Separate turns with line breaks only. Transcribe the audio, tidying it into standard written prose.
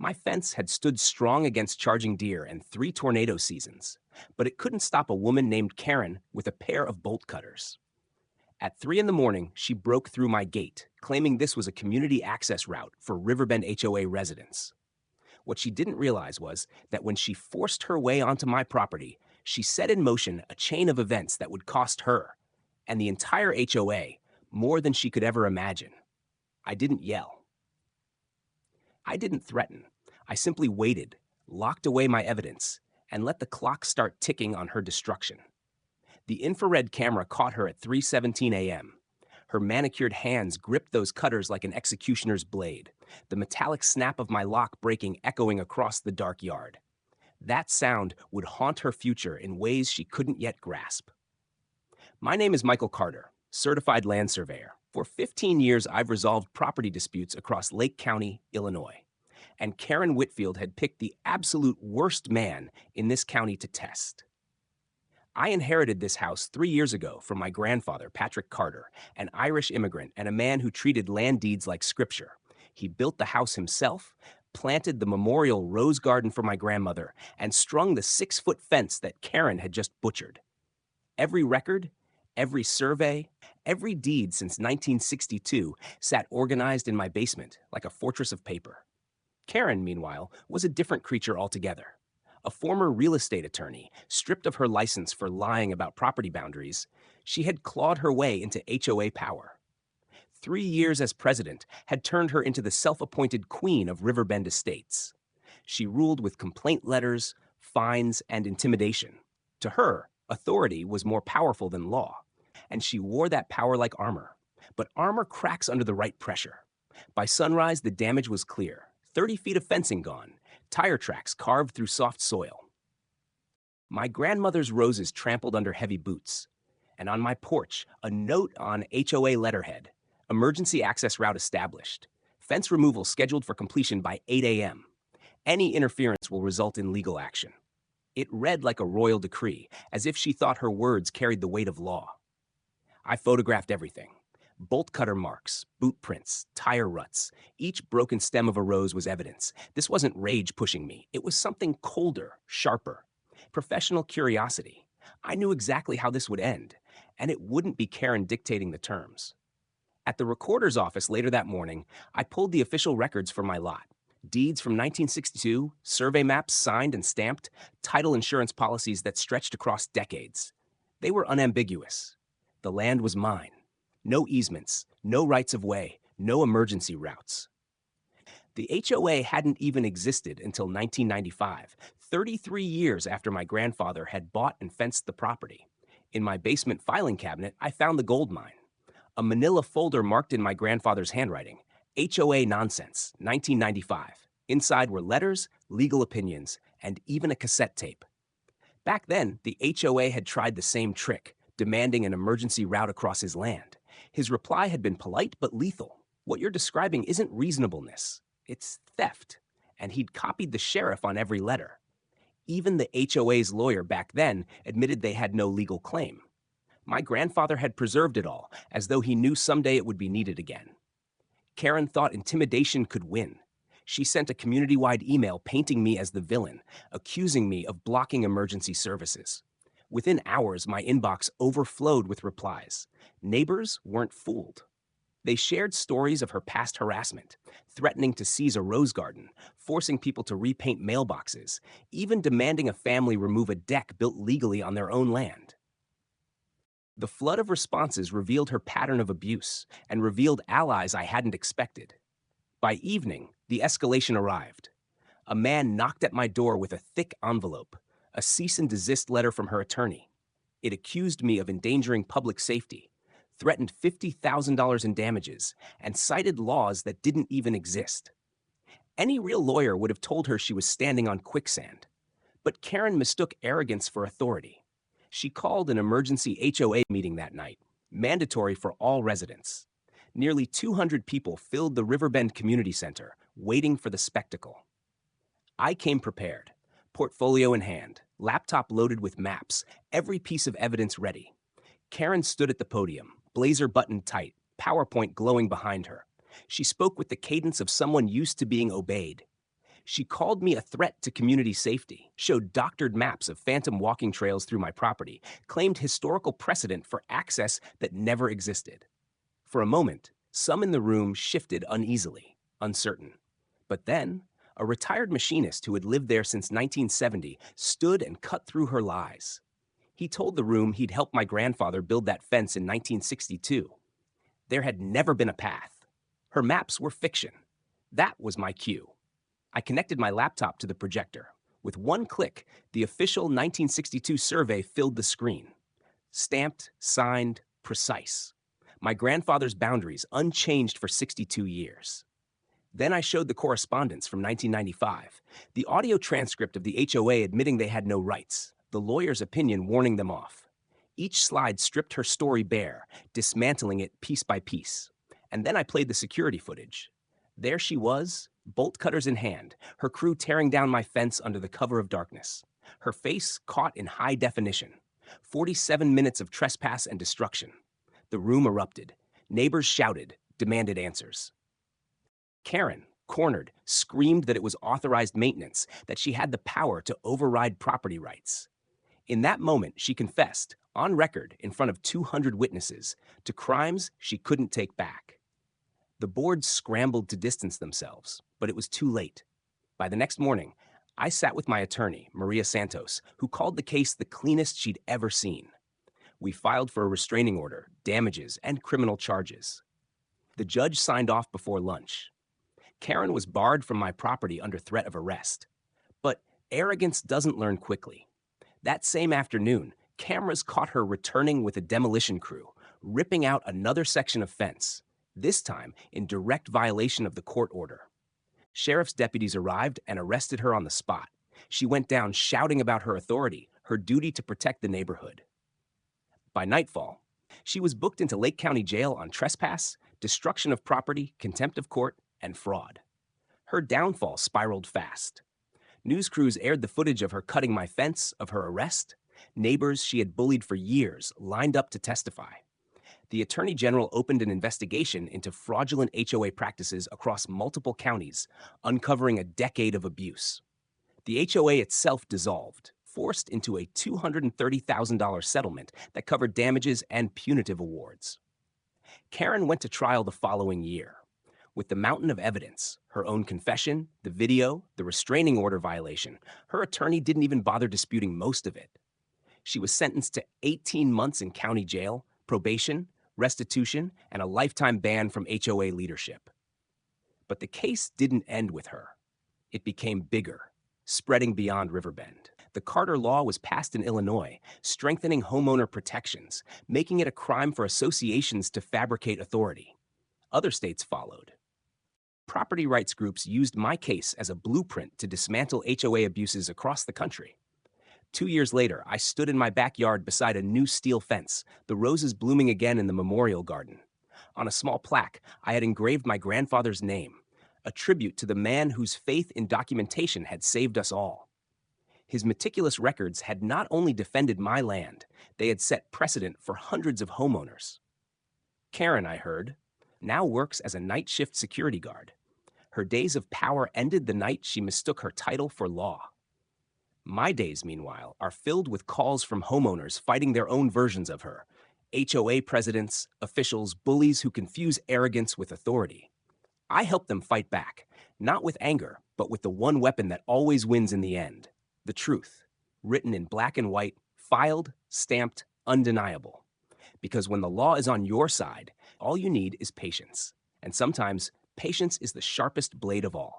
My fence had stood strong against charging deer and 3 tornado seasons, but it couldn't stop a woman named Karen with a pair of bolt cutters. At 3 in the morning, she broke through my gate, claiming this was a community access route for Riverbend HOA residents. What she didn't realize was that when she forced her way onto my property, she set in motion a chain of events that would cost her and the entire HOA more than she could ever imagine. I didn't yell. I didn't threaten. I simply waited, locked away my evidence, and let the clock start ticking on her destruction. The infrared camera caught her at 3:17 a.m. Her manicured hands gripped those cutters like an executioner's blade, the metallic snap of my lock breaking echoing across the dark yard. That sound would haunt her future in ways she couldn't yet grasp. My name is Michael Carter, certified land surveyor. For 15 years, I've resolved property disputes across Lake County, Illinois. And Karen Whitfield had picked the absolute worst man in this county to test. I inherited this house 3 years ago from my grandfather, Patrick Carter, an Irish immigrant and a man who treated land deeds like scripture. He built the house himself, planted the memorial rose garden for my grandmother, and strung the 6-foot fence that Karen had just butchered. Every record, every survey, every deed since 1962 sat organized in my basement like a fortress of paper. Karen, meanwhile, was a different creature altogether. A former real estate attorney, stripped of her license for lying about property boundaries, she had clawed her way into HOA power. 3 years as president had turned her into the self-appointed queen of Riverbend Estates. She ruled with complaint letters, fines, and intimidation. To her, authority was more powerful than law, and she wore that power like armor. But armor cracks under the right pressure. By sunrise, the damage was clear. 30 feet of fencing gone, tire tracks carved through soft soil. My grandmother's roses trampled under heavy boots. And on my porch, a note on HOA letterhead, emergency access route established. Fence removal scheduled for completion by 8 a.m. Any interference will result in legal action. It read like a royal decree, as if she thought her words carried the weight of law. I photographed everything. Bolt cutter marks, boot prints, tire ruts. Each broken stem of a rose was evidence. This wasn't rage pushing me. It was something colder, sharper. Professional curiosity. I knew exactly how this would end, and it wouldn't be Karen dictating the terms. At the recorder's office later that morning, I pulled the official records for my lot. Deeds from 1962, survey maps signed and stamped, title insurance policies that stretched across decades. They were unambiguous. The land was mine. No easements, no rights of way, no emergency routes. The HOA hadn't even existed until 1995, 33 years after my grandfather had bought and fenced the property. In my basement filing cabinet, I found the gold mine. A manila folder marked in my grandfather's handwriting, HOA Nonsense, 1995. Inside were letters, legal opinions, and even a cassette tape. Back then, the HOA had tried the same trick, demanding an emergency route across his land. His reply had been polite but lethal. What you're describing isn't reasonableness, it's theft. And he'd copied the sheriff on every letter. Even the HOA's lawyer back then admitted they had no legal claim. My grandfather had preserved it all, as though he knew someday it would be needed again. Karen thought intimidation could win. She sent a community-wide email painting me as the villain, accusing me of blocking emergency services. Within hours, my inbox overflowed with replies. Neighbors weren't fooled. They shared stories of her past harassment, threatening to seize a rose garden, forcing people to repaint mailboxes, even demanding a family remove a deck built legally on their own land. The flood of responses revealed her pattern of abuse and revealed allies I hadn't expected. By evening, the escalation arrived. A man knocked at my door with a thick envelope, a cease and desist letter from her attorney. It accused me of endangering public safety, threatened $50,000 in damages, and cited laws that didn't even exist. Any real lawyer would have told her she was standing on quicksand. But Karen mistook arrogance for authority. She called an emergency HOA meeting that night, mandatory for all residents. Nearly 200 people filled the Riverbend Community Center, waiting for the spectacle. I came prepared, portfolio in hand, laptop loaded with maps, every piece of evidence ready. Karen stood at the podium, blazer buttoned tight, PowerPoint glowing behind her. She spoke with the cadence of someone used to being obeyed. She called me a threat to community safety, showed doctored maps of phantom walking trails through my property, claimed historical precedent for access that never existed. For a moment, some in the room shifted uneasily, uncertain. But then, a retired machinist who had lived there since 1970 stood and cut through her lies. He told the room he'd helped my grandfather build that fence in 1962. There had never been a path. Her maps were fiction. That was my cue. I connected my laptop to the projector. With one click, the official 1962 survey filled the screen. Stamped, signed, precise. My grandfather's boundaries unchanged for 62 years. Then I showed the correspondence from 1995, the audio transcript of the HOA admitting they had no rights, the lawyer's opinion warning them off. Each slide stripped her story bare, dismantling it piece by piece. And then I played the security footage. There she was, bolt cutters in hand, her crew tearing down my fence under the cover of darkness. Her face caught in high definition. 47 minutes of trespass and destruction. The room erupted. Neighbors shouted, demanded answers. Karen, cornered, screamed that it was authorized maintenance, that she had the power to override property rights. In that moment, she confessed, on record in front of 200 witnesses, to crimes she couldn't take back. The board scrambled to distance themselves, but it was too late. By the next morning, I sat with my attorney, Maria Santos, who called the case the cleanest she'd ever seen. We filed for a restraining order, damages, and criminal charges. The judge signed off before lunch. Karen was barred from my property under threat of arrest. But arrogance doesn't learn quickly. That same afternoon, cameras caught her returning with a demolition crew, ripping out another section of fence, this time in direct violation of the court order. Sheriff's deputies arrived and arrested her on the spot. She went down shouting about her authority, her duty to protect the neighborhood. By nightfall, she was booked into Lake County Jail on trespass, destruction of property, contempt of court, and fraud. Her downfall spiraled fast. News crews aired the footage of her cutting my fence, of her arrest. Neighbors she had bullied for years lined up to testify. The Attorney General opened an investigation into fraudulent HOA practices across multiple counties, uncovering a decade of abuse. The HOA itself dissolved, forced into a $230,000 settlement that covered damages and punitive awards. Karen went to trial the following year. With the mountain of evidence, her own confession, the video, the restraining order violation, her attorney didn't even bother disputing most of it. She was sentenced to 18 months in county jail, probation, restitution, and a lifetime ban from HOA leadership. But the case didn't end with her. It became bigger, spreading beyond Riverbend. The Carter Law was passed in Illinois, strengthening homeowner protections, making it a crime for associations to fabricate authority. Other states followed. Property rights groups used my case as a blueprint to dismantle HOA abuses across the country. 2 years later, I stood in my backyard beside a new steel fence, the roses blooming again in the memorial garden. On a small plaque, I had engraved my grandfather's name, a tribute to the man whose faith in documentation had saved us all. His meticulous records had not only defended my land, they had set precedent for hundreds of homeowners. Karen, I heard, now works as a night shift security guard. Her days of power ended the night she mistook her title for law. My days, meanwhile, are filled with calls from homeowners fighting their own versions of her. HOA presidents, officials, bullies who confuse arrogance with authority. I help them fight back, not with anger, but with the one weapon that always wins in the end, the truth, written in black and white, filed, stamped, undeniable. Because when the law is on your side, all you need is patience. And sometimes, patience is the sharpest blade of all.